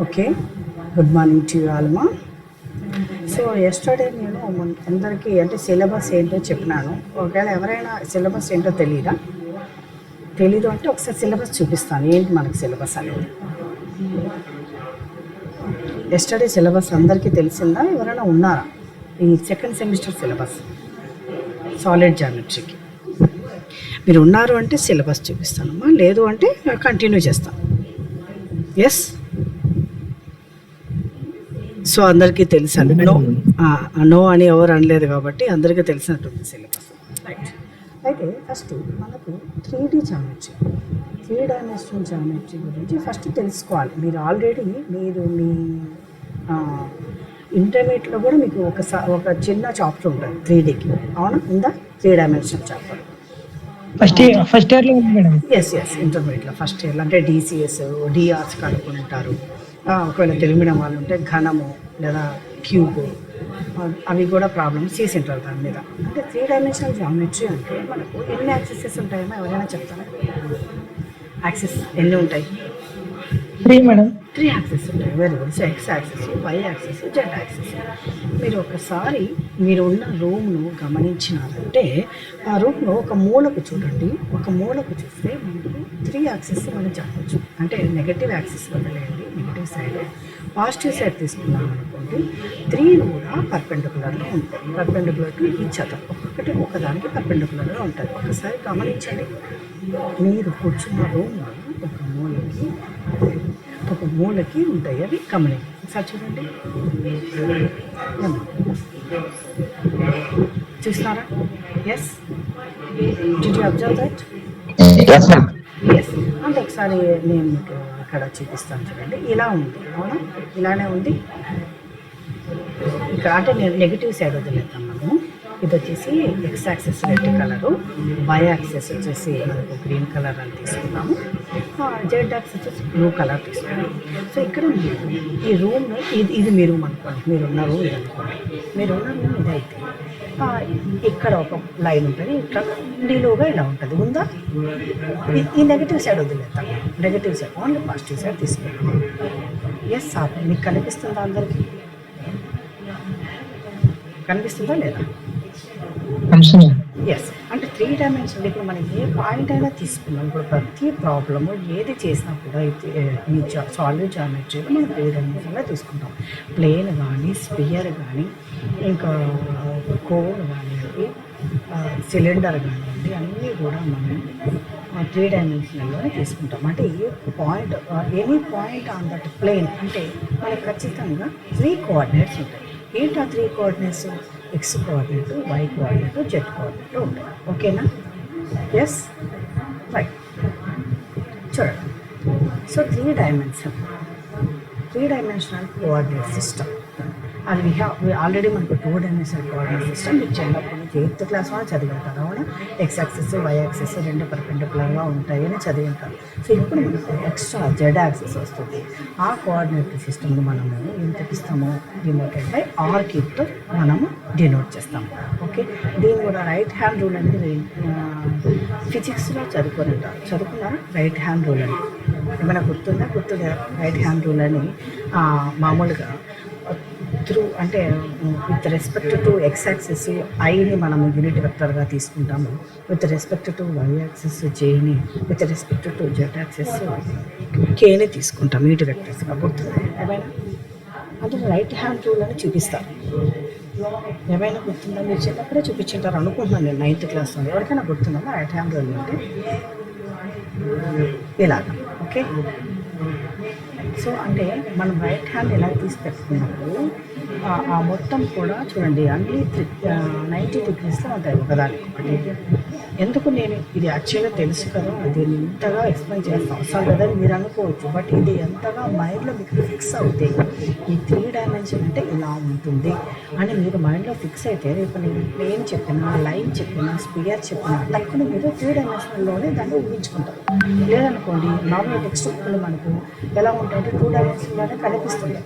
Okay, good morning to you ఆల్మా. So yesterday నేను అందరికీ అంటే సిలబస్ ఏంటో చెప్పినాను. ఒకవేళ ఎవరైనా సిలబస్ ఏంటో తెలీదు అంటే ఒకసారి సిలబస్ చూపిస్తాను, ఏంటి మనకి సిలబస్ అనేది. ఎస్టర్డే సిలబస్ అందరికీ తెలిసిందా? ఎవరైనా ఉన్నారా? ఈ సెకండ్ సెమిస్టర్ సిలబస్ సాలిడ్ జామెట్రీకి మీరు ఉన్నారు అంటే సిలబస్ చూపిస్తానమ్మా, లేదు అంటే కంటిన్యూ చేస్తాను. ఎస్, సో అందరికీ తెలుసు అండి. నో అని ఎవరు అనలేదు కాబట్టి అందరికీ తెలిసినట్టుంది సిలబస్. రైట్. అయితే ఫస్ట్ మనకు 3D జామెట్రీ, 3 డైమెన్షనల్ జామెట్రీ గురించి ఫస్ట్ తెలుసుకోవాలి. మీరు ఆల్రెడీ మీ ఇంటర్మీడియట్లో కూడా మీకు ఒక చిన్న చాప్టర్ ఉంటుంది 3Dకి, అవునా? ఉందా 3 డైమెన్షనల్ చాప్టర్? ఫస్ట్ ఇయర్లో ఉంది మేడం. ఎస్, ఇంటర్మీడియట్లో ఫస్ట్ ఇయర్లో అంటే డిసిఎస్, డిఆర్స్ కనుక్కుంటారు. ఒకవేళ తెలుగు మీడియం వాళ్ళు ఉంటే ఘనము లేదా క్యూబ్, అవి కూడా ప్రాబ్లమ్స్ చేసింటారు దాని మీద. అంటే 3 డైమెన్షనల్ జామెట్రీ అంటే మనకు ఎన్ని యాక్సెసెస్ ఉంటాయేమో ఎవరైనా చెప్తారా? యాక్సెస్ ఎన్ని ఉంటాయి? 3 మేడం. 3 యాక్సెస్ ఉంటాయి. Very good. So X axes, Y axes, Z axes. మీరు ఒకసారి మీరు ఉన్న రూమ్ను గమనించినారంటే ఆ రూమ్లో ఒక మూలకు చూడండి. ఒక మూలకు చూస్తే మనకు 3 యాక్సెస్ మనం చెప్పచ్చు. అంటే నెగటివ్ యాక్సెస్ వదిలేయండి, నెగటివ్ సైడ్. పాజిటివ్ సైడ్ తీసుకున్నాం అనుకోండి, 3 కూడా పర్పెండికులర్లో ఉంటాయి. పర్పెండికులర్ టు ఈచ్ అదర్, ఒక్కొక్కటి ఒకదానికి పర్పెండికులర్గా ఉంటుంది. ఒకసారి గమనించండి. మీరు కూర్చున్న రూమ్లో ఒక మూలకి ఉంటాయి, అవి గమనించండి. ఒకసారి చూడండి, చూస్తారా? Yes, did you observe that? Yes. అంటే ఒకసారి నేను మీకు ఇక్కడ చూపిస్తాను చూడండి. ఇలా ఉంది, అవునా? ఇలానే ఉంది. ఇక్కడ అంటే నేను నెగిటివ్ సైడ్ వదిలేద్దాం మనము. ఇది వచ్చేసి X axes red colour, Y axes వచ్చేసి మనకు గ్రీన్ కలర్ అని తీసుకున్నాము, జెడ్ యాక్సెస్ వచ్చేసి బ్లూ కలర్ తీసుకున్నాము. సో ఇక్కడ ఈ రూమ్ ఇది మీ రూమ్ అనుకోండి, మీరున్న రూమ్ ఇది అనుకోండి. మీరున్న రూమ్ ఇది అయితే ఇక్కడ ఒక లైన్ ఉంటుంది, ఇక్కడ నిలువుగా ఇలా ఉంటుంది, ఉందా? ఈ నెగిటివ్ సైడ్ వదిలేద్దాం, negative side, only positive side తీసుకుంటాం. ఎస్ సార్, మీకు కనిపిస్తుందా? అందరికీ కనిపిస్తుందా లేదా? ఎస్. అంటే 3 డైమెన్షన్ ఇప్పుడు మనం ఏ పాయింట్ అయినా తీసుకున్నాం. ఇప్పుడు ప్రతి ప్రాబ్లము ఏది చేసినా కూడా ఈ సాలిడ్ జామెట్రీలో మనం 3 డైమెన్షన్లో తీసుకుంటాం. ప్లేన్ కానీ, స్పియర్ కానీ, ఇంకా కోన్ కానివ్వండి, సిలిండర్ కానివ్వండి, అన్నీ కూడా మనం 3 డైమెన్షనల్లోనే తీసుకుంటాం. అంటే a point, any point on that plane అంటే మనకి ఖచ్చితంగా 3 కోఆర్డినేట్స్ ఉంటాయి. ఏంటి ఆ 3 coordinates? X coordinate, Y coordinate, Z coordinate ఉంటాయి. ఓకేనా? Yes, right. చూడండి. సో 3 డైమెన్షనల్ కోఆర్డినేట్ సిస్టమ్ అది ఆల్రెడీ మనకు 2 డైమెన్షనల్ కోఆర్డినేట్ సిస్టమ్ మీకు చిన్నప్పటి నుంచి 8th క్లాస్ వాళ్ళు చదివి ఉంటారు, అవునా? ఎక్స్ యాక్సెస్, వై యాక్సెస్ రెండు పర్పెండికులర్గా ఉంటాయని చదివి ఉంటారు. సో ఇప్పుడు మనకు ఎక్స్ట్రా జెడ్ యాక్సెస్ వస్తుంది. ఆ కోఆర్డినేట్ సిస్టమ్ని మనము ఏం తెప్పిస్తాము? డినోటెడ్ బై ఆర్ క్యూబ్తో మనము డినోట్ చేస్తాము. ఓకే, దీన్ని కూడా రైట్ హ్యాండ్ రూల్ అనేది ఫిజిక్స్లో చదువుకున్నారా? రైట్ హ్యాండ్ రూల్ అని ఏమైనా గుర్తుందా? రైట్ హ్యాండ్ రూల్ అని మామూలుగా త్రూ అంటే with respect to X axis ఐని మనము యూనిట్ వెక్టర్గా తీసుకుంటాము, with respect to Y axis జేని, with respect to Z axis కేని తీసుకుంటాం యూనిట్ వెక్టర్స్గా. గుర్తుంది ఏమైనా? అంటే రైట్ హ్యాండ్ రూల్ అని చూపిస్తారు. ఏమైనా గుర్తుందా? మీరు చిన్నప్పుడే చూపించుంటారు అనుకుంటున్నాను నేను, 9th క్లాస్లో. ఎవరికైనా గుర్తుందా రైట్ హ్యాండ్ రూల్ అంటే? ఇలాగా. ఓకే, సో అంటే మనం రైట్ హ్యాండ్ ఎలా తీసి పెట్టుకున్నప్పుడు ఆ మొత్తం కూడా చూడండి అన్ని 90 degreesలో ఉంటాయి ఒకదానికొకటి. ఎందుకు నేను ఇది యాక్చువల్గా తెలుసు కదా, దీన్ని ఇంతగా ఎక్స్ప్లెయిన్ చేస్తాను అవసరం లేదని మీరు అనుకోవచ్చు. బట్ ఇది ఎంతగా మైండ్లో మీకు ఫిక్స్ అవుతాయి, ఈ 3 డైమెన్షన్ అంటే ఇలా ఉంటుంది అని మీరు మైండ్లో ఫిక్స్ అయితే రేపు నేను ప్లేన్ చెప్పినా, లైన్ చెప్పినా, స్పియర్ చెప్పినా తక్కువ మీరు 3 డైమెన్షన్లోనే దాన్ని ఊహించుకుంటారు. లేదనుకోండి, నార్మల్ టెక్స్ట్ బుక్లో మనకు ఎలా ఉంటాయంటే 2 డైమెన్షన్లోనే కనిపిస్తుంది.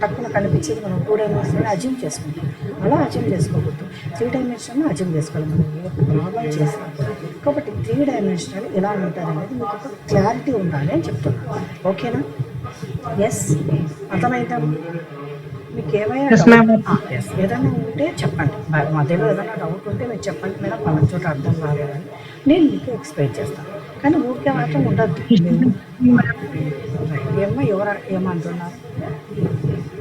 తక్కువ కనిపించేది మనం 2 డైమెన్షన్లో అజ్యూమ్ చేసుకుంటాం. అలా అజ్యూమ్ చేసుకోకూడదు, 3 డైమెన్షన్లో అజ్యూమ్ చేసుకోవాలి మనం ఏ ప్రాబ్లం చేసినప్పుడు. కాబట్టి 3 డైమెన్షనల్ ఎలా ఉంటుంది అనేది మీకు ఒక క్లారిటీ ఉండాలి అని చెప్తున్నాను. ఓకేనా? ఎస్, అర్థమైందా? మీకు ఏమైనా Yes, డౌట్ ma'am. ఎస్ ఏదైనా ఉంటే చెప్పండి. మధ్యలో ఏదైనా డౌట్ ఉంటే మీరు చెప్పండి, మేడం పలానా చోట అర్థం కాలేదని నేను మీకు ఎక్స్ప్లెయిన్ చేస్తాను. కానీ ఊరికే మాత్రం ఉండద్దు మీరు. ఏమో ఏమంటున్నారు?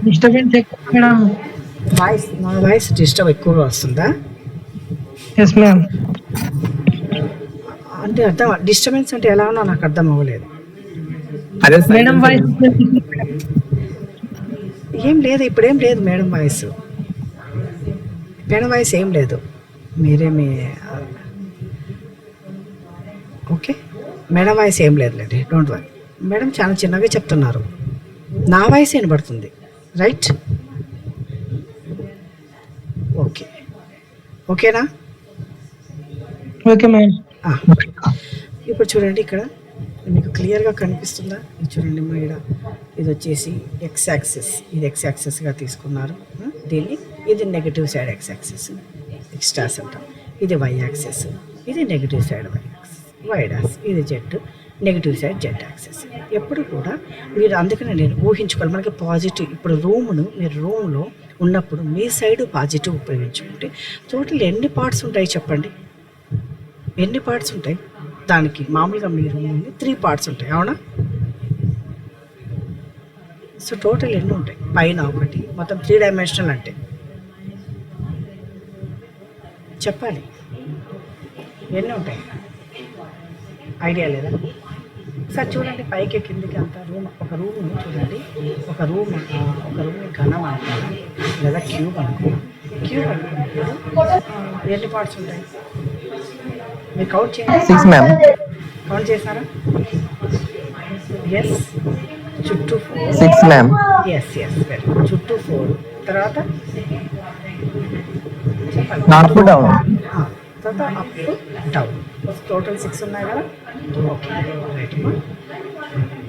డిస్టర్బెన్స్ ఎక్కువ మేడం. నా వాయిస్ డిస్టర్బ్ ఎక్కువగా వస్తుందా? Yes ma'am. అంటే అర్థం డిస్టర్బెన్స్ అంటే ఎలా ఉన్నా నాకు అర్థం అవ్వలేదు. మేడం వాయిస్ ఏం లేదు, ఇప్పుడేం లేదు మేడం వాయిస్. మేడం వాయిస్ ఏం లేదు. మీరేమి ఓకే, మేడం వాయిస్ ఏం లేదులేండి, డోంట్ వరీ. మేడం చాలా చిన్నగా చెప్తున్నారు, నా వాయిస్ వినబడుతుంది, రైట్? ఓకే, ఓకేనా? Okay madam. ఇప్పుడు చూడండి, ఇక్కడ మీకు క్లియర్గా కనిపిస్తుందా? ఇది చూడండి మా ఇక్కడ, ఇది వచ్చేసి ఎక్స్ యాక్సిస్, ఇది ఎక్స్ యాక్సిస్గా తీసుకున్నారు దీన్ని. ఇది నెగిటివ్ సైడ్ ఎక్స్ యాక్సిస్, ఎక్స్ట్రాస్ అంటాం. ఇది వై యాక్సిస్, ఇది negative side Y axis, Y dash. ఇది Z, negative side Z axis. ఎప్పుడు కూడా మీరు, అందుకనే నేను ఊహించుకోవాలి మనకి పాజిటివ్. ఇప్పుడు మీరు రూమ్లో ఉన్నప్పుడు మీ సైడ్ పాజిటివ్ ఉపయోగించుకుంటే టోటల్ ఎన్ని పార్ట్స్ ఉంటాయి చెప్పండి? ఎన్ని పార్ట్స్ ఉంటాయి దానికి? మామూలుగా మీరు 3 పార్ట్స్ ఉంటాయి, అవునా? సో టోటల్ ఎన్ని ఉంటాయి? పైన ఒకటి, మొత్తం 3 డైమెన్షనల్ అంటే చెప్పాలి ఎన్ని ఉంటాయి? ఐడియా లేదా? సార్ చూడండి, పైకి కిందికి అంతా ఒక రూమ్ని చూడండి. ఒక రూమ్ని ఘనం అనుకోండి, లేదా క్యూబ్ అనుకోండి. క్యూబ్ అనుకున్నప్పుడు ఎన్ని పార్ట్స్ ఉంటాయి? మీరు కౌంట్ చేయండి. 6 మ్యామ్. కౌంట్ చేశారా? ఎస్, చుట్టూ 4. 6 మ్యామ్. ఎస్ వెరీ, చుట్టూ 4. తర్వాత చెప్పండి. North down. తర్వాత అప్ డౌన్. టోటల్ 6 ఉన్నాయి కదా? ఓకే, రైట్ అమ్మా.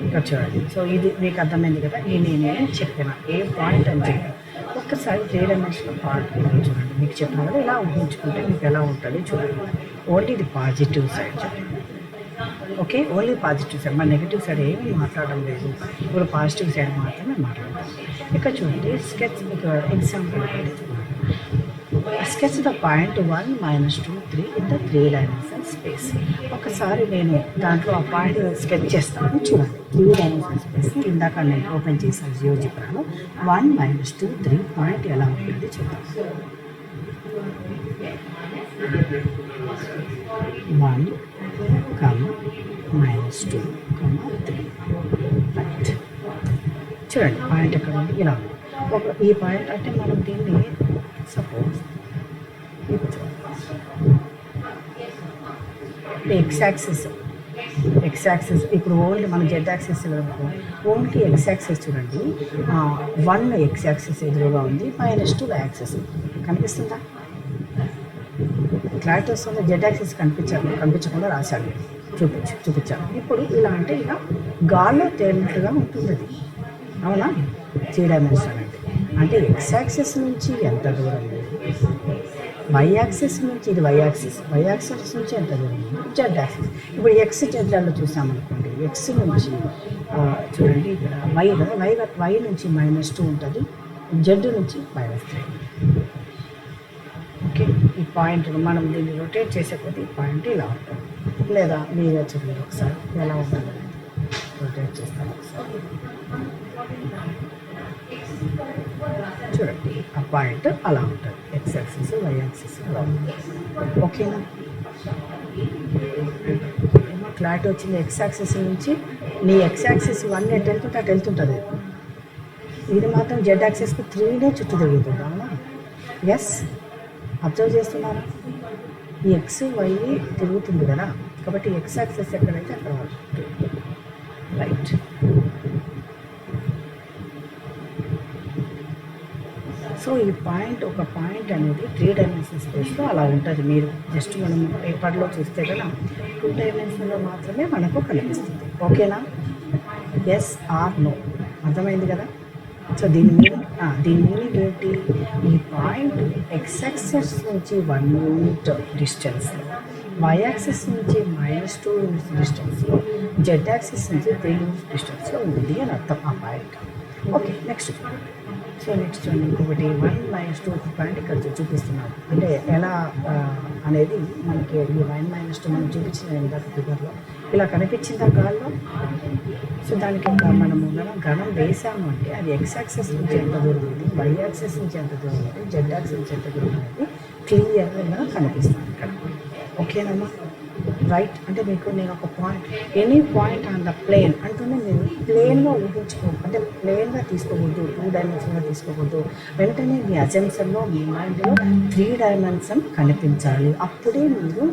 ఇక్కడ చూడండి. సో ఇది మీకు అర్థమైంది కదా? నేను చెప్పిన ఏ పాయింట్ అని చెప్పి ఒక్కసారి 3 డైమెన్షనల్ పాయింట్ చూడండి. మీకు చెప్పిన కదా, ఇలా ఊహించుకుంటే మీకు ఎలా ఉంటుంది చూడండి. ఓన్లీ ఇది పాజిటివ్ సైడ్ చెప్పండి. ఓకే, ఓన్లీ పాజిటివ్ సైడ్, మన నెగిటివ్ సైడ్ ఏమీ మాట్లాడడం లేదు. ఇప్పుడు పాజిటివ్ సైడ్ మాత్రమే మాట్లాడతాం. ఇక్కడ చూడండి, sketch example sketch the point 1, -2, 3 in the 3 dimensional space. ఒకసారి నేను దాంట్లో ఆ పాయింట్ స్కెచ్ చేస్తాను చూడండి. 3 డైమెన్షనల్ స్పేస్ ఇందాక నేను ఓపెన్ చేశాను జియోజిబ్రాలో. 1, -2, 3 పాయింట్ ఎలా ఉంటుంది చూద్దాం. 1, -2, 3 రైట్. చూడండి పాయింట్ ఎక్కడ ఉంది? ఇలా ఉంది. ఈ పాయింట్ అంటే మనం దీన్ని సపోజ్ ఎక్స్ యాక్సిస్ ఇప్పుడు ఓన్లీ మన Z axis only X axis చూడండి. 1 ఎక్స్ యాక్సిస్ ఎదురుగా ఉంది, -2 వై యాక్సిస్ కనిపిస్తుందా? క్లారిటీ వస్తుంది. జెడ్ యాక్సిస్ కనిపించకుండా రాశాను, చూపించాను. ఇప్పుడు ఇలా అంటే ఇలా గాల్లో తేలినట్లుగా ఉంటుంది అది, అవునా? 3 డైమెన్షన్ అంటే ఎక్స్ యాక్సిస్ నుంచి ఎంత దూరం ఉంది? వై యాక్సిస్ నుంచి, ఇది వై యాక్సిస్ నుంచి ఎంత దూరం ఉంది? Z axis. ఇప్పుడు ఎక్స్ జెడ్లలో చూసామనుకోండి, ఎక్స్ నుంచి చూడండి ఇక్కడ వై నుంచి -2 ఉంటుంది, జెడ్ నుంచి -3. ఓకే, ఈ పాయింట్ మనం దీన్ని రొటేట్ చేసే కొద్దీ ఈ పాయింట్ ఇలా ఉంటుంది. లేదా మీరే చూడండి ఒకసారి ఎలా ఉంటుంది, రొటేట్ చేస్తాను ఒకసారి చూడండి. ఆ పాయింట్ అలా ఉంటుంది, ఎక్స్ యాక్సిస్ వై యాక్సిస్ అలా ఉంటుంది. ఓకేనా? ఏమో క్లారిటీ వచ్చింది. ఎక్స్ యాక్సిస్ నుంచి నీ ఎక్స్ యాక్సిస్ 1 ఎటు వెళ్తుంటే అటు వెళ్తుంటుంది. ఇది మాత్రం జెడ్ యాక్సిస్కి 3 చుట్టూ తిరుగుతుంది, అవునా? ఎస్, అబ్జర్వ్ చేస్తున్నారా? ఈ ఎక్స్ వై తిరుగుతుంది కదా, కాబట్టి ఎక్స్ యాక్సిస్ ఎక్కడైతే అక్కడ రైట్. సో ఈ పాయింట్, ఒక పాయింట్ అనేది 3 డైమెన్షనల్ స్పేస్లో అలా ఉంటుంది. మీరు జస్ట్ మనం పేపర్లో చూస్తే కదా 2 డైమెన్షన్లో మాత్రమే మనకు కనిపిస్తుంది. ఓకేనా? ఎస్ ఆర్ నో, అర్థమైంది కదా? సో దీని మీనింగ్ ఏంటి? ఈ పాయింట్ ఎక్స్ యాక్సిస్ నుంచి 1 యూనిట్ డిస్టెన్స్, వై యాక్సిస్ నుంచి -2 యూనిట్స్ డిస్టెన్స్లో జెడ్ యాక్సిస్ నుంచి 3 యూనిట్ డిస్టెన్స్లో ఉంది అని అర్థం ఆ పాయింట్. ఓకే, నెక్స్ట్ చూడండి ఇంకొకటి 1 - 2 పాయింట్ ఇక్కడ చూపిస్తున్నాం. అంటే ఎలా అనేది మనకి ఈ 1 - 2 మనం చూపించిన ఇందాక ఫిగర్లో ఇలా కనిపించిందా గాల్లో. సో దానికి ఒక మనము గణం వేసాము అంటే అది ఎక్స్ యాక్సెస్ నుంచి ఎంత దూరం ఉంది, వై యాక్సెస్ నుంచి ఎంత దూరం ఉంది, జెడ్ యాక్సెస్ నుంచి ఎంత దూరం అనేది క్లియర్గా మనకు కనిపిస్తుంది ఇక్కడ. ఓకేనమ్మా, రైట్. అంటే మీకు నేను ఒక point, any point on the plane అంటూనే మీరు ప్లేన్లో ఊహించుకో, అంటే ప్లేన్గా తీసుకోకూడదు, 2 డైమెన్షన్గా తీసుకోకూడదు. వెంటనే మీ అజెన్షన్లో మీ మైండ్లో 3 డైమెన్షన్ కనిపించాలి. అప్పుడే మీరు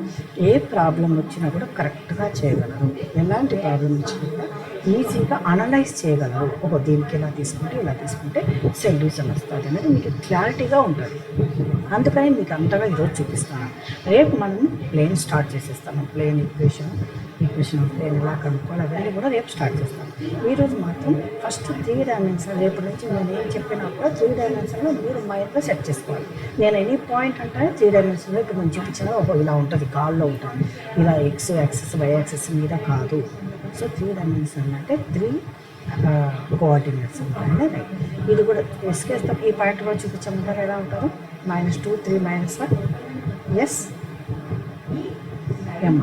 ఏ ప్రాబ్లం వచ్చినా కూడా కరెక్ట్గా చేయగలరు. ఎలాంటి ప్రాబ్లం వచ్చినా కూడా ఈజీగా అనలైజ్ చేయగలరు. దీనికి ఇలా తీసుకుంటే సొల్యూషన్ వస్తుంది అనేది మీకు క్లారిటీగా ఉంటుంది. అందుకని మీకు అంతగా ఈరోజు చూపిస్తాను. రేపు మనం ప్లేన్ స్టార్ట్ చేసేస్తాము. ప్లేన్ ఈక్వేషన్ ఆఫ్ ప్లేన్ ఎలా కనుక్కోవాలి అవన్నీ కూడా రేపు స్టార్ట్ చేస్తాను. ఈరోజు మాత్రం ఫస్ట్ 3 డైమెన్షన్, రేపు నుంచి నేను ఏం చెప్పినా కూడా 3 డైమెన్షన్లో మీరు మైండ్లో సెట్ చేసుకోవాలి. నేను ఎనీ పాయింట్ అంటే 3 డైమెన్షన్లో ఇప్పుడు నేను చూపించిన ఇలా ఉంటుంది, కాల్లో ఉంటుంది, ఇలా ఎక్స్ యాక్సెస్ వై యాక్సెస్ మీద కాదు. సో 3 డైమెన్షన్ అంటే 3 కోఆర్డినేట్స్ ఉంటాయి. రైట్, ఇది కూడా ఎస్కేస్తాం. ఈ పాయింట్ కూడా చూపించమంటారు ఎలా ఉంటారు, -2 3 -1 ఎస్ ఎమ్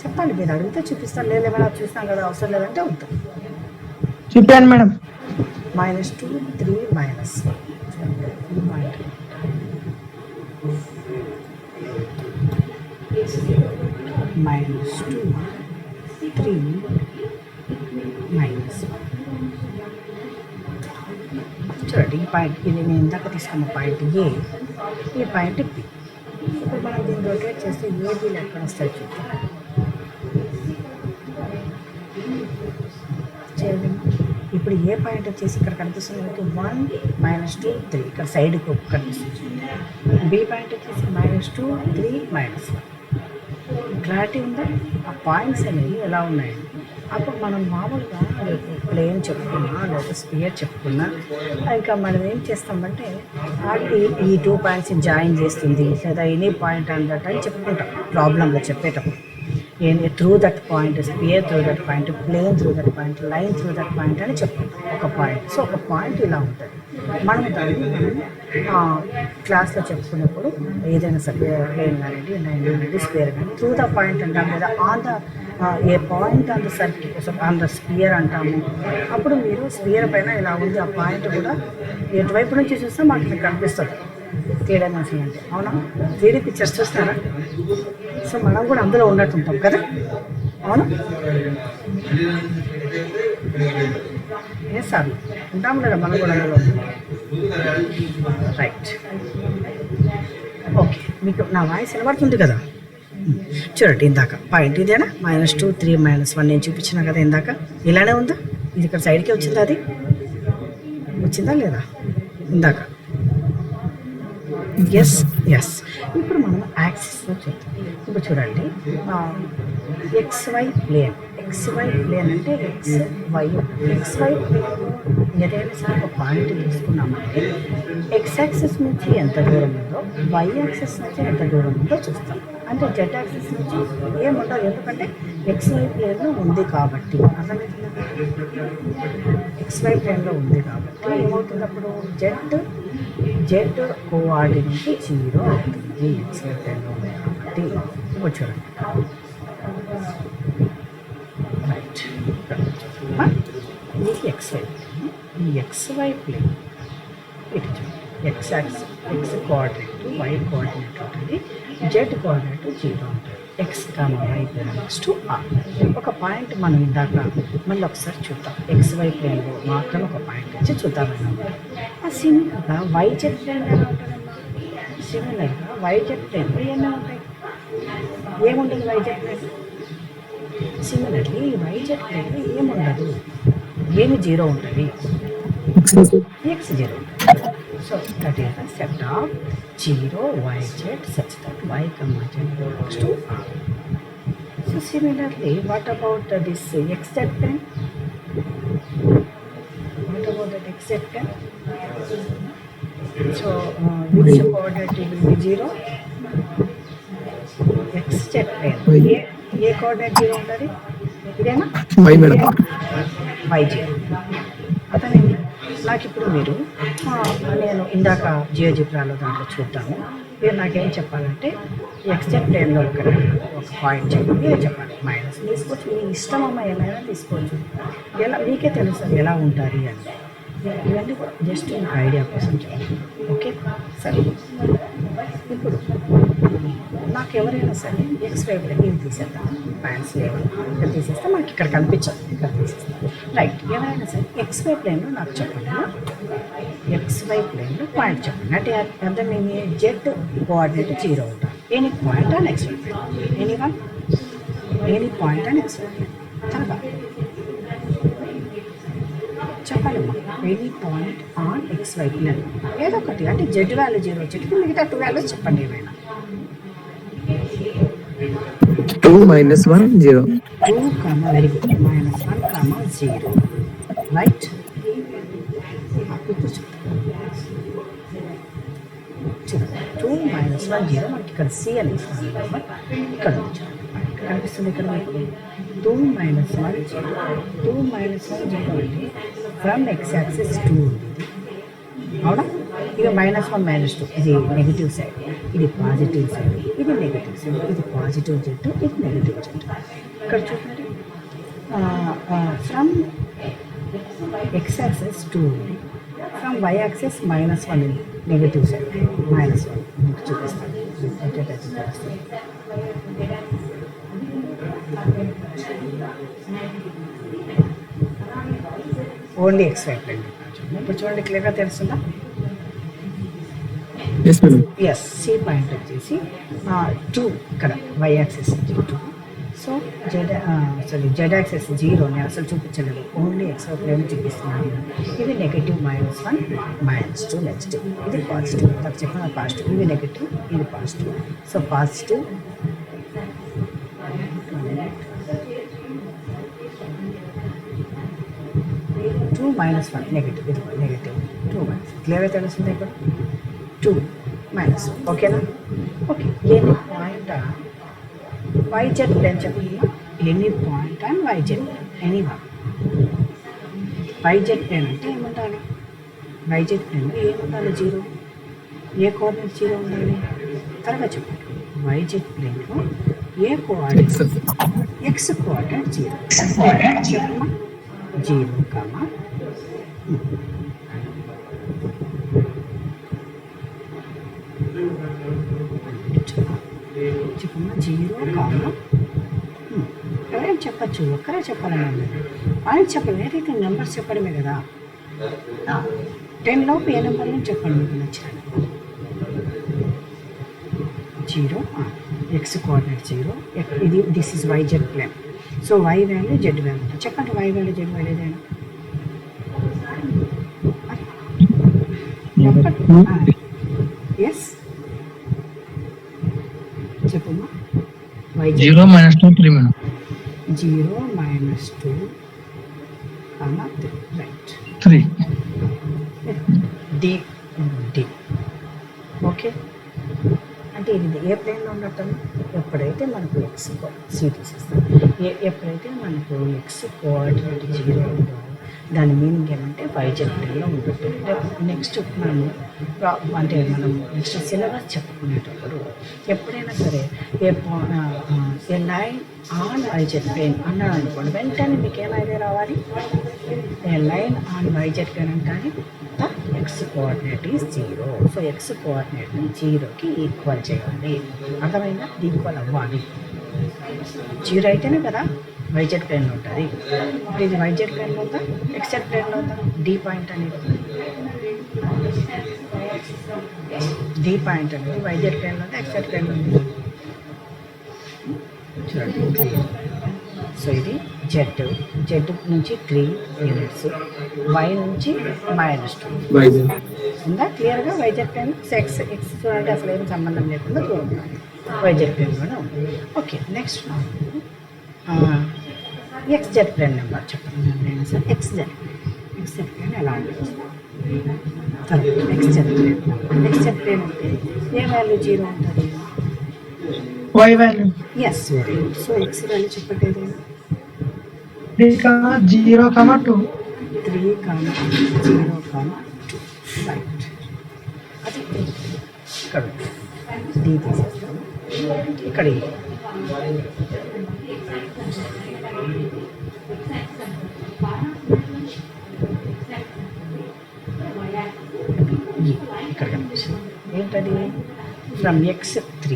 చెప్పాలి. మీరు అడిగితే చూపిస్తాను, లేదేమైనా చూస్తాం కదా, అవసరం లేదంటే ఉంటుంది. చూపాను మేడం. -2 3 -1 ఈ పాయింట్ -2 3 -1 చూడండి. ఈ పాయింట్ ఇది నేను ఇందాక తీసుకున్న పాయింట్ ఏ, ఈ పాయింట్ బి. ఇప్పుడు మనం దీన్ని రొటేట్ చేస్తే ఏబీలు ఎక్కడ వస్తాయి చూద్దాం. చేయండి. ఇప్పుడు ఏ పాయింట్ వచ్చేసి ఇక్కడ కనిపిస్తుంది మనకి 1 - 2 3 ఇక్కడ సైడ్కి కనిపిస్తుంది. బి పాయింట్ వచ్చేసి -2 3 -1. క్లారిటీ ఉందా? ఆ పాయింట్స్ అనేవి ఎలా ఉన్నాయండి. అప్పుడు మనం మామూలుగా ప్లేన్ చెప్పుకున్నా లేదా స్పియర్ చెప్పుకున్నా ఇంకా మనం ఏం చేస్తామంటే ఈ 2 పాయింట్స్ని జాయిన్ చేస్తుంది లేదా ఎనీ పాయింట్ అని దట్ అని చెప్పుకుంటాం ప్రాబ్లంలో చెప్పేటప్పుడు. Through that point, sphere through that point, plane through that point, line through that point అని చెప్పుకుంటాం ఒక పాయింట్. సో ఒక పాయింట్ ఇలా ఉంటుంది. మనం దాన్ని క్లాస్లో చెప్పుకున్నప్పుడు ఏదైనా సరే ప్లేన్ కానివ్వండి, లైన్ కానివ్వండి, స్పియర్ కానీ త్రూ ద పాయింట్ అంటాం లేదా on the A point on the circle on the spear అంటాము. అప్పుడు మీరు స్పియర్ పైన ఇలా ఉంది ఆ పాయింట్ కూడా ఎటువైపు నుంచి చూస్తే మాకు మీకు కనిపిస్తుంది 3 డైమెన్షన్ అంటే. అవునా, 3D పిక్చర్స్ చూస్తారా? సో మనం కూడా అందులో ఉన్నట్టు ఉంటాం కదా, అవునా? ఏ సార్ ఉంటాం లేదా మనం కూడా అందులో. Right, okay. మీకు నా వాయిస్ వినబడుతుంది కదా? చూడండి, ఇందాక పాయింట్ ఇదేనా -2 3 -1 నేను చూపించిన కదా ఇందాక. ఇలానే ఉందా? ఇది ఇక్కడ సైడ్కి వచ్చిందా? అది వచ్చిందా లేదా ఇందాక? ఎస్. ఇప్పుడు మనం యాక్సిస్లో చూద్దాం. ఇప్పుడు చూడండి, XY ప్లేన్ అంటే XY ప్లేన్లో ఏదైనా సరే ఒక పాయింట్ తీసుకున్నామంటే ఎక్స్ యాక్సిస్ నుంచి ఎంత దూరం ఉందో వై యాక్సిస్ నుంచి ఎంత దూరం ఉందో చూస్తాం. అంటే జెడ్ యాక్సిస్ నుంచి ఏముండదు, ఎందుకంటే XY ప్లేన్లో ఉంది కాబట్టి. అర్థమవుతుంది? XY ప్లేన్లో ఉంది కాబట్టి ఏమవుతుంది అప్పుడు జెడ్ కోఆర్డినేట్ 0 అవుతుంది. XY ప్లేన్లో ఉంది కాబట్టి. ఇప్పుడు చూడండి, రైట్, ఇది XY ప్లేన్. ఇటు చూడండి, ఎక్స్ కోఆర్డినేట్ వై కోఆర్డినేట్ ఉంటుంది, జెడ్ కోఆర్డినేట్ 0 ఉంటుంది. X, Y belongs to R. ఒక పాయింట్ మనం ఇందాక మళ్ళీ ఒకసారి చూద్దాం. XY ప్లేన్లో మాత్రం ఒక పాయింట్ వచ్చి చూద్దామన్నా. సిమిలర్గా YZ ప్లేన్ ఎలా ఉంటుందమ్మా? సిమిలర్గా YZ ప్లేన్లో ఏమైనా ఉంటాయి? ఏముంటుంది YZ ప్లేన్? సిమిలర్లీ YZ ప్లేన్లో ఏముండదు, ఏమి 0 ఉంటుంది, X 0 ఉంటుంది. So that is the set of 0 YZ such that Y, Z belongs to R. So similarly, what about this XZ plane? What about that XZ plane? So which coordinate will be 0? XZ plane. A coordinate 0 ఉంటుంది, ఇదేనా why madam. Yj అర్థమైంది. నాకు ఇప్పుడు మీరు నేను ఇందాక జియోజిబ్రాలో దాంట్లో చూద్దాము. మీరు నాకేం చెప్పాలంటే ఎక్స్జెడ్ ప్లేన్లో ఒక పాయింట్ చెప్పండి ఏం చెప్పాలి. మైనస్ తీసుకోవచ్చు, మీ ఇష్టం అమ్మ, ఏమైనా తీసుకోవచ్చు. ఎలా మీకే తెలుస్తుంది ఎలా ఉంటుంది అని. ఇవన్నీ కూడా జస్ట్ మీకు ఐడియా కోసం చెప్పండి. ఓకే సరే. ఇప్పుడు నాకు ఎవరైనా సరే ఎక్స్ వైపు ఇవి తీసేద్దాం. ప్యాంట్స్ లేవు ఇక్కడ తీసేస్తే మనకి ఇక్కడ కనిపించదు, ఇక్కడ తీసేస్తాం. రైట్. ఎవరైనా సరే ఎక్స్ వై ప్లేన్లో నాకు చెప్పండి. ఎక్స్ వై ప్లేన్లో పాయింట్ చెప్పండి. అంటే అర్థం ఏమి? జెడ్ కోఆర్డినేట్ 0 ఉంటాను. Any point on X Y plane. Any point on X Y plane. తర్వాత చెప్పాలమ్మా, any point on X Y plane ఏదో ఒకటి. అంటే జెడ్ వాల్యూ 0 వచ్చేటికి మిగతా 2 వాల్యూస్ చెప్పండి ఏమైనా. 2 - 1 0. 2, వెరీ గుడ్. -1, 0 రైట్. ఇప్పుడు చూడండి 2 - 1 0 మనకి ఇక్కడ సి అని ఇస్తుంది. ఇక్కడ కనిపిస్తుంది. ఇక్కడ మీకు 2 - 1 0. 2 - 1 0 అంటే ఫ్రమ్ ఎక్స్ యాక్సిస్ 2 ఉంది. అవునా? ఇక -1 -2 ఇది నెగిటివ్ సైడ్, ఇది పాజిటివ్ సైడ్, ఇది నెగిటివ్ సైడ్. ఇది పాజిటివ్ జెడ్, ఇది నెగిటివ్ జెడ్. ఇక్కడ చూడండి ఫ్రమ్ ఎక్స్ యాక్సిస్ 2 ఉంది. ఫ్రమ్ వై యాక్సిస్ -1 ఉంది. నెగిటివ్ సైడ్ -1 మీకు చూపిస్తాను. ఓన్లీ ఎక్స్ వైపు అండి. ఇప్పుడు చూడండి క్లియర్గా తెలుస్తుందా? Yes madam. Yes. C point వచ్చేసి 2 ఇక్కడ Y axes 2. So Z axes 0 నేను అసలు చూపించలేదు, ఓన్లీ ఎక్స్ వై ప్లేన్ చూపిస్తున్నాను. ఇది నెగిటివ్ -1 -2 నెక్స్ట్ ఇది పాజిటివ్. నాకు చెప్పిన పాజిటివ్, ఇది నెగిటివ్, ఇది పాజిటివ్. సో పాజిటివ్ 2 - 1 నెగిటివ్, ఇది నెగిటివ్ 2 - క్లియర్గా తెలుస్తుంది. ఇక్కడ 2 - ఓకేనా? Okay. Any point YZ plane చెప్పండి. Any point and YZ any one. YZ plane అంటే ఏముండాలి? వైజెడ్ ప్లేన్లో ఏముండాలి? 0. ఏ కోఆర్డినేట్ 0 ఉండాలి? త్వరగా చెప్పండి. వైజెడ్ ప్లేన్లో ఏ కోఆర్డినేట్? ఎక్స్ కోఆర్డినేట్ 0 చెప్పమ్మా. 0, చెప్పమ్మా. 0, ఎవరైనా చెప్పచ్చు, ఒక్కరే చెప్పాలని ఆయన చెప్పండి. ఏదైతే నెంబర్స్ చెప్పడమే కదా. 10 లోపు ఏ నెంబర్ నుంచి చెప్పండి మీకు నచ్చిన. 0 ఎక్స్ కోఆర్డినేట్ 0. ఇది this is Y Z plane. So Y value Z value చెప్పండి. వై వాల్యూ జెడ్ వాల్యూ ఏదైనా ఎస్ చెప్పమ్మా. Y 0 - 2 3 madam. 0 - 2, 3 right. 3 D. Okay. అంటే ఇది ఏ ప్లేన్లో ఉండటం? ఎప్పుడైతే మనకు ఎక్స్ సి తీసేస్తాం, ఎప్పుడైతే మనకు ఎక్స్ కోఆర్డినేట్ 0 ఉందో దాని మీనింగ్ ఏమంటే వైజెడ్ ప్లేన్లో ఉంటుంది. నెక్స్ట్ మనము అంటే మనం నెక్స్ట్ సిలబస్ చెప్పుకునేటప్పుడు ఎప్పుడైనా సరే a line on YZ plane అన్నాడు అనుకోండి, వెంటనే మీకు ఏం ఐడియా రావాలి? A line on YZ plane అంటే X coordinate is 0. So X కోఆర్డినేట్ని 0కి ఈక్వల్ చేయాలి. అర్థమైందా? ఈక్వల్ అవ్వాలి. 0 అయితేనే కదా వైజెడ్ ప్లేన్లో ఉంటుంది. ఇప్పుడు ఇది వైజెడ్ ప్లేన్లో ఉందా, ఎక్స్జెడ్ ప్లేన్లో ఉందా? డి పాయింట్ అనేది వైజెడ్ ప్లేన్లో ఉందా, ఎక్స్జెడ్ ప్లేన్లో ఉంది? చూడండి. సో ఇది జెడ్ నుంచి 3 యూనిట్స్, వై నుంచి -2 ఉందా క్లియర్గా వైజెడ్ ప్లేన్. ఎక్స్ చూడండి అసలు ఏం సంబంధం లేకుండా దూరం వైజెడ్ ప్లేన్లోనే ఉంది. Okay. Next X Z plane number చెప్పండి సార్. ఎక్స్జెడ్ ప్లేన్ ఎలా ఉంటుంది? తర్వాత ఎక్స్జెడ్ ప్లేన్ అంటే ఏ వాల్యూ 0 ఉంటుంది? Y value. Yes, very good. So X value చెప్పండి ఏదైనా. 3,0,2 3, 0, 2 రైట్. అది ఇక్కడ డి తీసేస్తాము, ఇక్కడ E. ఇక్కడ కనిపిస్తుంది ఏంటది, ఫ్రమ్ x3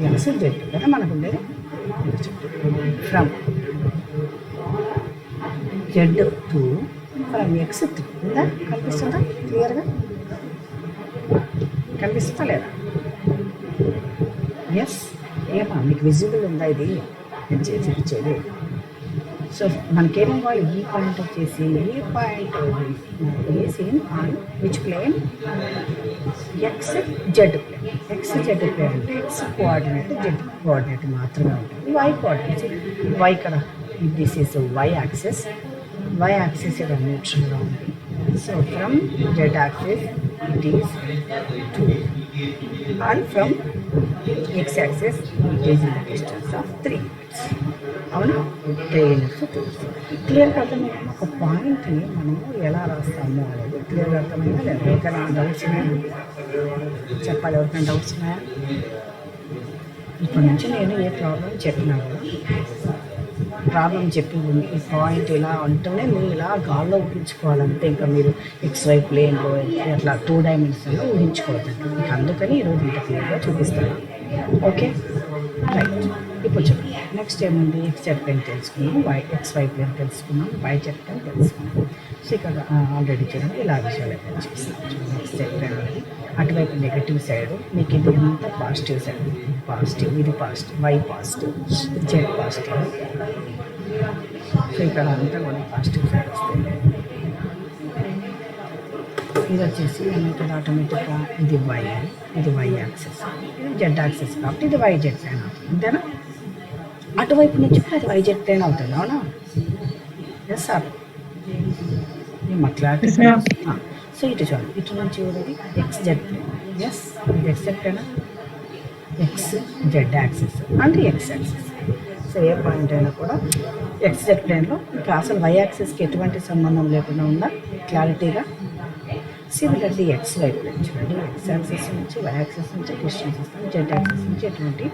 x z కదా మనకు ఉండేది, ఫ్రమ్ z2 ఫ్రమ్ x3 ఉందా, కనిపిస్తుందా క్లియర్గా, కనిపిస్తుందా లేదా? ఎస్, ఏమా మీకు విజిబుల్ ఉందా ఇది నేను చేసి ఇచ్చేది? సో మనకేమో వాళ్ళు ఈ పాయింట్ వచ్చేసి ఈ పాయింట్ వేసి on which plane X Z plane. X Z plane అంటే ఎక్స్ కోఆర్డినేట్ జెడ్ కోఆర్డినేట్ మాత్రమే ఉంటుంది. వై కోఆర్డినేట్ వై కదా, this is Y axes. Y axes ఇక్కడ న్యూట్రల్గా ఉంది. So from Z axes it is 2 and from x axis it is in the distance of 3 units. అవునా, 3 units తెలుసు. క్లియర్గా అర్థమైందా? ఒక పాయింట్ని మనము ఎలా రాస్తాము అనేది క్లియర్గా అర్థమైందా లేదా? ఎవరికైనా డౌట్స్ ఉన్నాయా చెప్పాలి, ఎవరికైనా డౌట్స్ ఉన్నాయా? ఇప్పటి నుంచి నేను ఏ ప్రాబ్లం చెప్పినా కూడా ప్రాబ్లం చెప్పి ఈ పాయింట్ ఇలా అంటూనే మీరు ఇలా గాల్లో ఊహించుకోవాలంటే, ఇంకా మీరు XY ప్లేన్లో అట్లా 2 డైమెన్షన్లో ఊహించుకోవద్దండి. మీకు అందుకని ఈరోజు ఇంత క్లియర్గా చూపిస్తాను. Okay right. ఇప్పుడు చెప్పండి నెక్స్ట్ ఏముంది, XZ ప్లేన్ తెలుసుకున్నాం, XY ప్లేన్ తెలుసుకున్నాం, YZ ప్లేన్ తెలుసుకున్నాం. సో ఇక్కడ ఆల్రెడీ చూడండి ఇలా విజువలైజ్ చేస్తాం. XZ ప్లేన్ అనేది అటువైపు నెగటివ్ సైడ్, మీకు ఇది అంతా పాజిటివ్ సైడ్, పాజిటివ్, ఇది positive, Y positive, Z positive. So ఇక్కడ అంతా కూడా పాజిటివ్ సైడ్ వస్తుంది. ఇది వచ్చేసి ఏమవుతుంది ఆటోమేటిక్గా, ఇది Y, ఇది Y యాక్సెస్, ఇది Z యాక్సెస్ కాబట్టి ఇది YZ ప్లేన్ అవుతుంది. అంతేనా? అటువైపు నుంచి కూడా అది YZ ప్లేన్ అవుతుంది. అవునా? ఎస్ సార్, మా క్లారిటీ. సో ఇటు చూడండి, ఇటు నుంచి ఇది XZ ప్లేన్. ఎస్, ఇది XZ ప్లేనా, XZ యాక్సెస్ అంటే X యాక్సెస్. సో ఏ పాయింట్ అయినా కూడా XZ ప్లేన్లో ఇంకా అసలు Y యాక్సెస్కి ఎటువంటి సంబంధం లేకుండా ఉందా క్లారిటీగా? సిమిలర్లీ XY ప్లేన్ చూడండి, X యాక్సెస్ నుంచి Y యాక్సెస్ నుంచి డిస్టెన్స్ ఇస్తాం, Z యాక్సెస్ నుంచి ఎటువంటి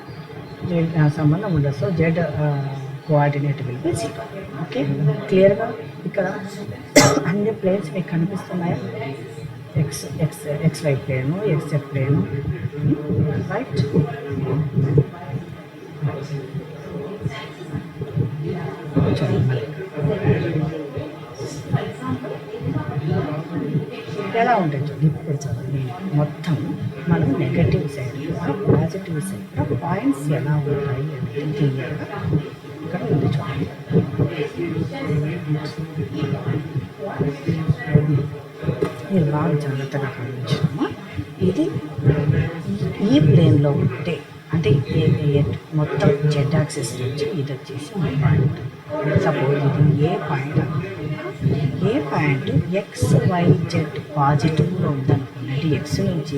సంబంధం ఉండదు. So Z coordinate will be 0. Okay క్లియర్గా ఇక్కడ అన్ని ప్లేన్స్ మీకు కనిపిస్తున్నాయా? XY plain, XZ plain, right. ఎలా ఉంటుంది చూడండి. ఇప్పుడు చదువు మొత్తం మనం negative side positive side points ఎలా ఉంటాయి అనేది క్లియర్గా ఇక్కడ ఉంది చూడండి. మీరు బాగా జాగ్రత్తగా గమనించామా, ఇది ఈ ప్లేన్లో ఉంటే అంటే మొత్తం Z యాక్సిస్ నుంచి ఇది వచ్చేసి ఈ పాయింట్. సపోజ్ ఇది ఏ పాయింట్ XYZ పాజిటివ్లో ఉందనుకోండి, అంటే X నుంచి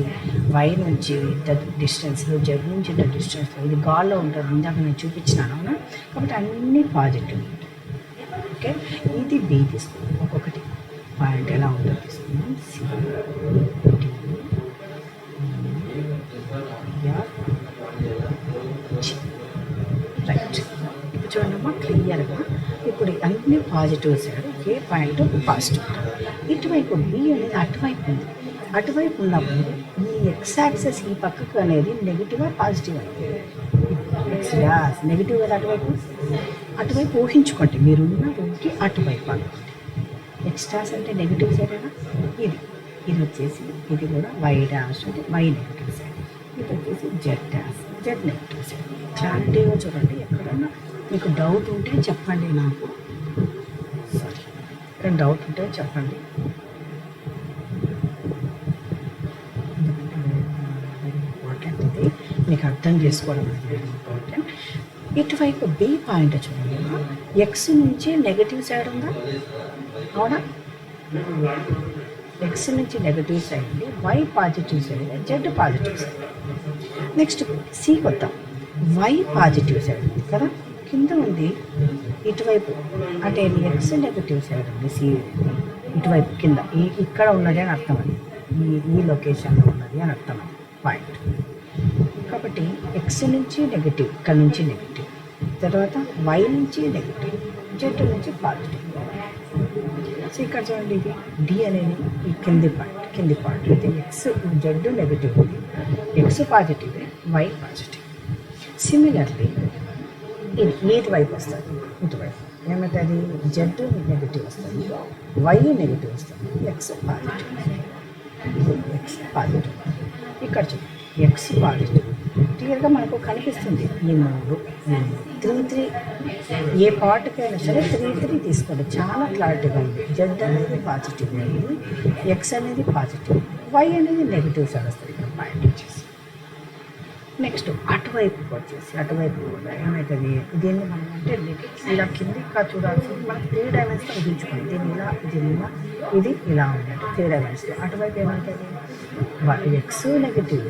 Y నుంచి డిస్టెన్స్లో, Z నుంచి డిస్టెన్స్లో, ఇది గాల్లో ఉంటుంది. ఇందాక నేను చూపించినాను అవునా, కాబట్టి అన్నీ పాజిటివ్ ఉంటాయి. ఓకే, ఇది B తీసుకున్నాం. ఒక్కొక్కటి పాయింట్ ఎలా ఉంటుందో తీసుకున్నాం. రైట్. ఇప్పుడు చూడమ్మా క్లియర్గా, ఇప్పుడు అన్ని పాజిటివ్ సైడ్ ఏ పాయింట్ పాజిటివ్ ఉంటుంది. ఇటువైపు B అనేది అటువైపు ఉంది. అటువైపు ఉన్నప్పుడు ఈ X యాక్సెస్ ఈ పక్కకు అనేది నెగిటివ్గా పాజిటివ్ అయింది. X డాష్ నెగిటివ్ కదా అటువైపు ఊహించుకోండి, మీరున్న రూమ్కి అటువైపు అనుకోండి. X డాష్ అంటే నెగిటివ్ సైడేనా, ఇది వచ్చేసి ఇది కూడా Y డాష్ అంటే Y నెగిటివ్ సైడ్, ఇది వచ్చేసి Z dash Z negative side. క్లారిటీగా చూడండి. ఎక్కడన్నా మీకు డౌట్ ఉంటే చెప్పండి నాకు, సారీ ఎక్కడైనా డౌట్ ఉంటే చెప్పండి. వెరీ ఇంపార్టెంట్, ఇది మీకు అర్థం చేసుకోవడం అనేది వెరీ ఇంపార్టెంట్. ఇటువైపు B పాయింట్ చూడండి, X నుంచి నెగిటివ్ సైడ్ ఉందా, అవునా? ఎక్స్ నుంచి నెగటివ్ సైడ్ ఉంది, Y positive side, Z positive side. Next C కొత్త వై పాజిటివ్ సైడ్ ఉంది కదా, కింద ఉంది ఇటువైపు, అంటే ఎక్స్ నెగటివ్ సైడ్ ఉంది సి, ఇటువైపు కింద ఇక్కడ ఉన్నది అని అర్థం అది, ఈ లొకేషన్లో ఉన్నది అని అర్థం అది పాయింట్. కాబట్టి ఎక్స్ నుంచి నెగటివ్, ఇక్కడ నుంచి నెగటివ్, తర్వాత వై నుంచి నెగటివ్, జెడ్ నుంచి పాజిటివ్. సో ఇక్కడ చూడండి, ఇది డి అనేది ఈ కింది పాయింట్ అయితే ఎక్స్ జెడ్ నెగటివ్ ఉంది, X positive, Y positive. Similarly ఇది ఏది వైపు వస్తుంది, ఇటువైపు ఏమవుతుంది, జెడ్ నెగటివ్ వస్తుంది, వై నెగటివ్ వస్తుంది, ఎక్స్ పాజిటివ్. ఇక్కడ చూడండి ఎక్స్ పాజిటివ్ క్లియర్గా మనకు కనిపిస్తుంది. ఈ మూడు 3 ఏ పార్ట్కైనా సరే 3 తీసుకోండి, చాలా క్లారిటీగా ఉంది. జెడ్ అనేది పాజిటివ్ ఉంది, ఎక్స్ అనేది పాజిటివ్, వై అనేది నెగిటివ్ సైడ్ వస్తుంది. ఇక్కడ పాయింట్ వచ్చేసి నెక్స్ట్ అటువైపు కూడా ఏమవుతుంది, దీన్ని మనం అంటే ఇలా కింది చూడాల్సింది మనం 3 డైమెన్షన్లో ఊహించుకోండి. దీన్ని ఇలా, ఇది ఇలా ఉన్నట్టు 3 డైమెన్షన్లో. అటువైపు ఏమవుతుంది, X negative,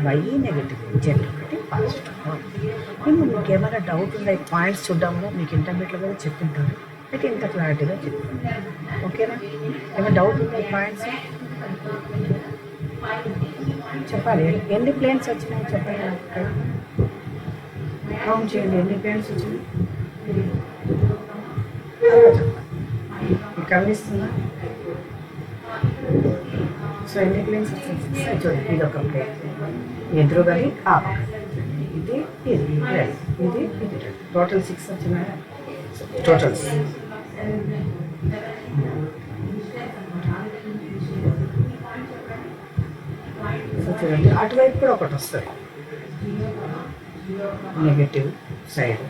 Y negative, Z ఒకటి పాజిటివ్. మేము మీకు ఏమైనా డౌట్ ఉందా, ఈ పాయింట్స్ చూద్దాము, మీకు ఇంటర్మీడియట్లో కూడా చెప్తుంటారు, అయితే ఇంత క్లారిటీగా చెప్తాను. ఓకేనా, ఏమైనా డౌట్ ఉందా ఈ పాయింట్స్ చెప్పాలి. ఎన్ని ప్లేన్స్ వచ్చినాయి చెప్పండి నాకు ఇక్కడ, కౌంట్ చేయండి ఎన్ని ప్లేన్స్ వచ్చినాయి. మీకు కనిపిస్తుందా? సో ఎన్ని ప్లేన్స్ వచ్చాయి చూడండి, ఇది ఒక ప్లేన్, ఎదురుగది ఆ ఇది టోటల్ 6 వచ్చినాయి. టోటల్ సో చూడండి అటువైపు కూడా ఒకటి వస్తుంది, negative side,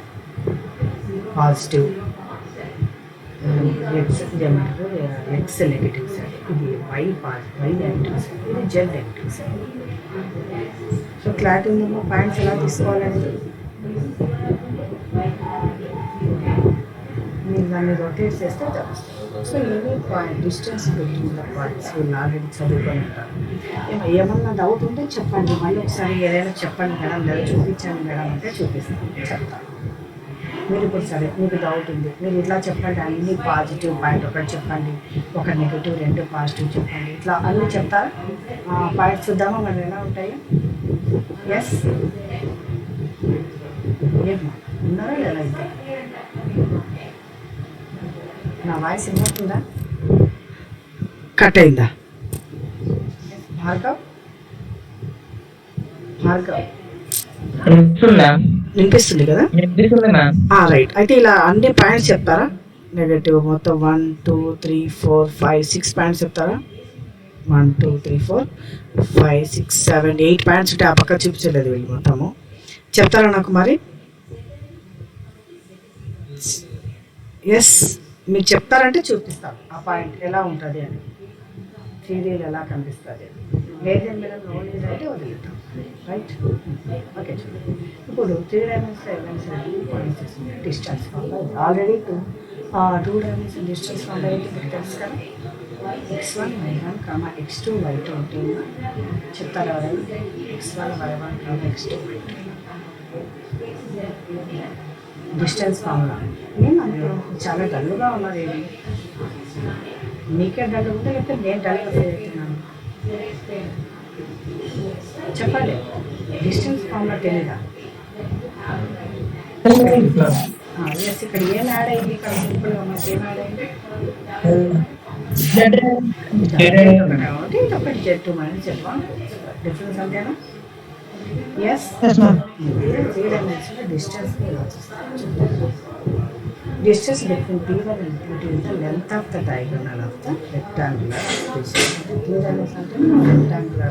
positive, X negative side, ఇది వై నెగటివ్ సైడ్, ఇది Z negative side. So clarity ఉందేమో పాయింట్స్ ఎలా తీసుకోవాలండి. మీరు దాన్ని రొటేట్ చేస్తే తెలుస్తుంది. సో ఎనీ పాయింట్ డిస్టెన్స్ పెట్టిన పాయింట్స్ వీళ్ళు ఆల్రెడీ చదువుకొని ఉంటారు. ఏమన్నా డౌట్ ఉంటే చెప్పండి, మళ్ళీ ఒకసారి ఏదైనా చెప్పండి మేడం, లేదా చూపించండి మేడం అంటే చూపిస్తాను, చెప్తాను. మీరు ఇప్పుడు సరే మీకు డౌట్ ఉంది, మీరు ఇట్లా చెప్పండి, అన్ని పాజిటివ్ పాయింట్ ఒకటి చెప్పండి, ఒక నెగిటివ్ 2 పాజిటివ్ చెప్పండి, ఇట్లా అన్నీ చెప్తారా. పాయింట్స్ చూద్దామా మరి ఎలా ఉంటాయి. ఎస్ ఏమో ఉన్నారా లేదా, అయితే నా వాయిస్ ఏమవుతుందా, కట్ అయిందా? భార్గవ్ వినిపిస్తుంది కదా, రైట్. అయితే ఇలా అన్ని పాయింట్స్ చెప్తారా, నెగటివ్ మొత్తం 1 2 3 4 5 6 పాయింట్స్ చెప్తారా. 1 2 3 4 5 6 7 8 పాయింట్స్ ఉంటే ఆ పక్క చూపించలేదు వీళ్ళు, మొత్తము చెప్తారా నాకు మరి. ఎస్ మీరు చెప్తారంటే చూపిస్తాను ఆ పాయింట్ ఎలా ఉంటుంది అని, 3Dలో ఎలా కనిపిస్తుంది అని. లేదే మేడం నోలేదు అంటే వదిలేద్దాం, రైట్. ఓకే చూడండి, ఇప్పుడు 3 డైమెన్షన్ పాయింట్స్ వస్తుంది. Distance formula already 2 dimension distance formula ఏంటి మీకు తెలుసు కదా, x1 y1 x2 y2 ఉంటే చెప్తారా ఎవరైనా, x1 y1 x2 y2 distance formula. ఏమంటే చాలా డల్గా ఉన్నది, ఏది మీకే డల్ ఉంటే లేకపోతే నేను డల్గా చేస్తున్నాను చెప్పండి. డిస్టెన్స్ ఫార్ములా తెలీదా? ఎస్, ఇక్కడ ఏం యాడ్ అయింది, ఇక్కడ సింపుల్గా మనకి ఏం యాడ్ అయింది, కాబట్టి ఇది ఒకటి జెడ్ మైనస్ జెడ్ డిఫరెన్స్ అంతేనా. ఎస్, 3 డైమెన్షన్లో distance distance between P1 and P2 is the length of the diagonal of the rectangular space. Rectangular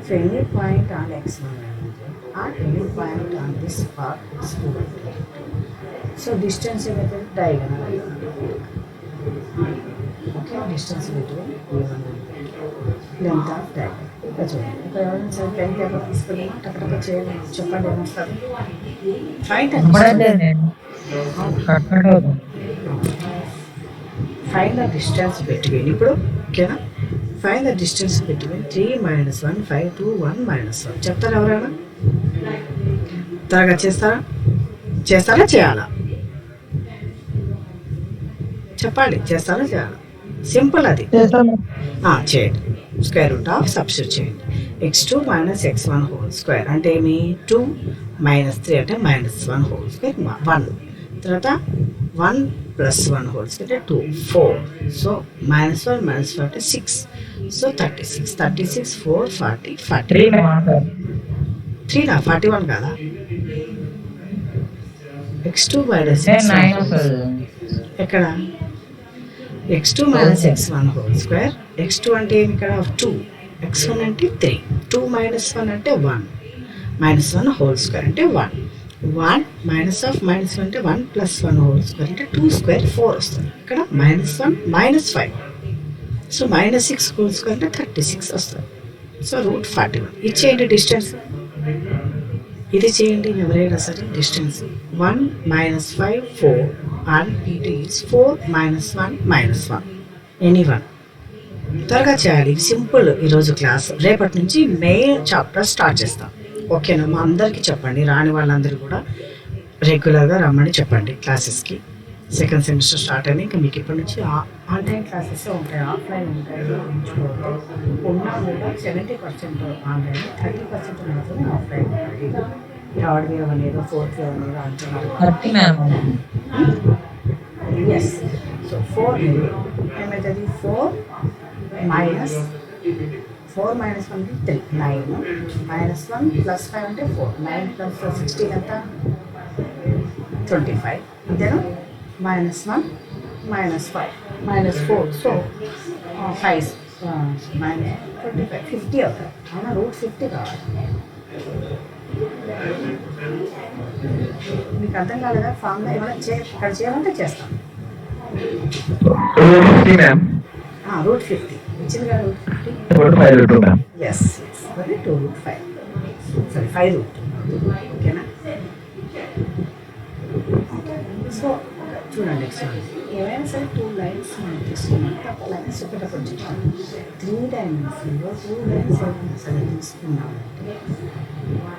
so any point on x1 or any point on this part x2. So distance is the diagonal. Okay, distance between P1 and P2, length of diagonal. Pen paper తీసుకుని టక్కడక్క చేయండి, చెప్పండి ఏమొస్తుంది. Fight find the distance between ఇప్పుడు ఓకేనా find the distance between 3 - 1 5 2 1 -1 చెప్తారా ఎవరైనా త్వరగా చేస్తారా చేయాలా చెప్పండి చేస్తారా చేయాలా సింపుల్ అది చేయండి స్క్వేర్ రూట్ ఆఫ్ సబ్స్టిట్యూట్ చేయండి x2 - x1 హోల్ స్క్వేర్ అంటే ఏమి 2 - 3 అంటే -1 హోల్ స్క్వేర్ 1 తర్వాత 1 + 1 హోల్ స్క్వేర్ అంటే 2 4 సో -1 - 4 అంటే 6 సో 36 36 4 40 40 3 నా 41 కదా x2 - x1 ఎక్కడ x2 - x1 whole square x2 అంటే ఏమి ఇక్కడ 2 x1 అంటే 3 2 - 1 అంటే 1 -1 హోల్ స్క్వేర్ అంటే 1 1 - ఆఫ్ -1 అంటే 1 + 1 హోల్ స్క్వేర్ అంటే 2 స్క్వేర్ 4 వస్తుంది ఇక్కడ -1 -5 సో -6 హోల్ స్క్వేర్ అంటే 36 వస్తుంది సో √41 ఇచ్చేయండి డిస్టెన్స్ ఇది చేయండి ఎవరైనా సరే distance 1 - 5 4 and it is 4 - 1 -1 any one త్వరగా చేయాలి సింపుల్ ఈరోజు క్లాస్ రేపటి నుంచి మెయిన్ చాప్టర్ స్టార్ట్ చేస్తాం ఓకేనా మా అందరికీ చెప్పండి రాని వాళ్ళందరూ కూడా రెగ్యులర్గా రమ్మని చెప్పండి క్లాసెస్కి సెకండ్ సెమిస్టర్ స్టార్ట్ అయినా ఇంకా మీకు ఇప్పటి నుంచి ఆన్లైన్ క్లాసెస్ ఉంటాయి ఆఫ్లైన్ ఉంటాయి ఉన్నా కూడా 70% ఆన్లైన్ 30% మాత్రమే ఆఫ్లైన్ ఉంటాయి థర్డ్ వేవ్ అనేది ఫోర్త్ వేవ్ అనేది అంటున్నారు ఎస్ సో 4 ఏమవుతుంది 4 - 1 అంటే 3 9 -1 + 5 అంటే 4 9 + 16 ఎంత 25 అంతేనా -1 -5 -4 సో 5 -25 50 అవుతుంది అవునా √50 కావాలి మీకు అర్థం కాలేదా ఫామ్లో ఏమైనా ఇక్కడ చేయాలంటే చేస్తాను √50 ఇచ్చింది కదా √50 ఎస్ మరి 2√5 సారీ 5 ఓకేనా సో చూడండి ఏమైనా సరే 2 లైన్స్ మనం తీసుకున్నాం లైన్స్ చెప్పేటప్పుడు చెప్తాను 3 డైమెన్షన్లో 2 లైన్స్ ఏమైనా సరే తీసుకున్నామంటే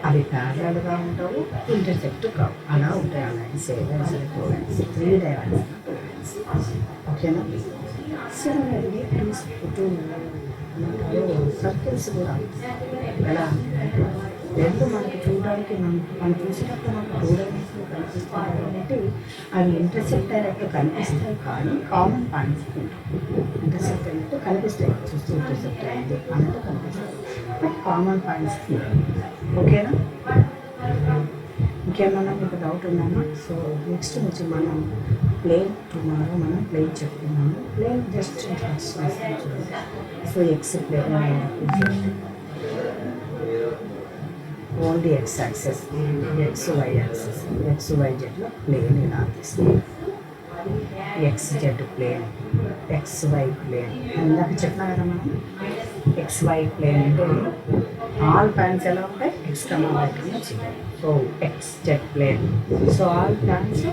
అవి ప్యారలల్గా ఉండవు ఇంటర్సెక్ట్ కావు అలా ఉంటాయి ఆ లైన్స్ ఏదైనా సరే 2 లైన్స్ 3 డైమెన్షన్ 2 లైన్స్ ఓకేనా సిమిలర్లీ 2 సర్కిల్స్ కూడా ఎలా రెండు మనకి చూడడానికి మనం చూసినప్పుడు మనకు 2 డైమెన్షన్లు కనిపిస్తాయి కాబట్టి అవి ఇంటర్సెక్ట్ అయినట్టు కనిపిస్తాయి కానీ కామన్ పాయింట్స్ ఇంటర్సెక్ట్ అయినట్టు కనిపిస్తాయి చూస్తే ఇంటర్సెక్ట్ అయింది అన్నట్టు కనిపిస్తాయి బట్ కామన్ పాయింట్స్ ఓకేనా ఇంకేమన్నా మీకు డౌట్ ఉందమ్మా సో నెక్స్ట్ నుంచి మనం ప్లేన్ టుమారో మనం ప్లేన్ చెప్పుకున్నాము ప్లేన్ జస్ట్ చూడండి so X plane only X axis XY axis XY జెడ్లో ప్లేన్ ఇలా తీస్తుంది XZ ప్లేన్ XY ప్లేన్ ఇందాక చెప్పినా కదా మనం XY ప్లేన్ అంటే ఆల్ పాయింట్స్ ఎలా ఉంటాయి X, Y చేయాలి so XZ plane so all points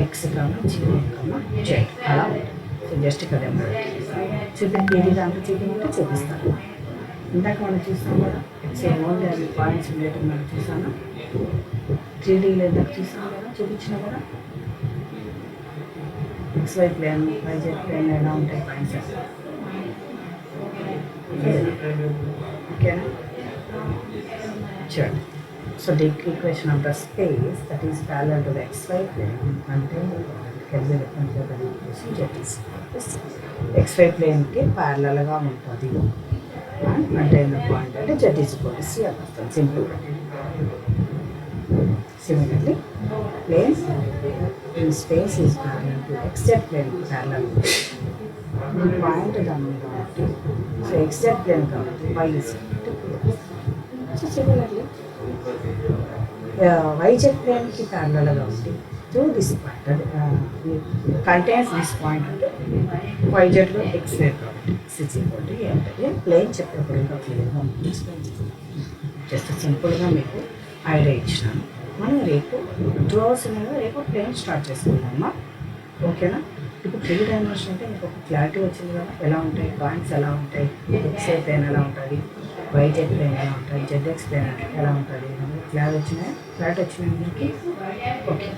X, Z అలా ఉంటాయి సో జస్ట్ ఇక్కడ చూపించి దాంట్లో చూపించమంటే చూపిస్తాను ఇందాక మనం చూస్తాం కదా ఓన్లీ అది పాయింట్స్ రిలేటెడ్ మనం చూసాను 3Dలో ఇందాక చూసాం కదా చూపించినా కదా XY ప్లేన్ YZ ప్లేన్ ఎలా ఉంటాయి పాయింట్స్ ఓకేనా చూడండి so the equation of the space that is parallel to the XY plane అంటే XY ప్లేన్కి ప్యారలల్గా ఉంటుంది అంటే పాయింట్ అంటే Z = C అని వస్తుంది సింపుల్గా similarly plane in space is parallel to XZ plane parallel ఈ పాయింట్ దాని మీద కాబట్టి సో XZ ప్లేన్ కాబట్టి Y is so similarly YZ ప్లేన్కి ప్యారలల్గా ఉంది త్రూ దిస్ పాయింట్ అది కంటైన్స్ దిస్ పాయింట్ అంటే YZలో X లేదు కాబట్టి సిచ్యువేషన్ ఏంటంటే ప్లేన్ చెప్పేప్పుడు ఇంకా క్లియర్గా జస్ట్ సింపుల్గా మీకు ఐడియా ఇచ్చినాను మనం రేపు 2 hours రేపు ప్లేన్ స్టార్ట్ చేసుకుందామా ఓకేనా ఇప్పుడు 3 డైమెన్షన్ అంటే మీకు ఒక క్లారిటీ వచ్చింది కదా, ఎలా ఉంటాయి పాయింట్స్, ఎలా ఉంటాయి ఎక్స్ఏ ప్లేన్ ఎలా ఉంటుంది, వైజెడ్ ప్లేన్ ఎలా ఉంటుంది, జెడ్ఎక్స్ ప్లేన్ ఎలా ఉంటుంది, క్లారిటీ వచ్చినాయి. ఓకే.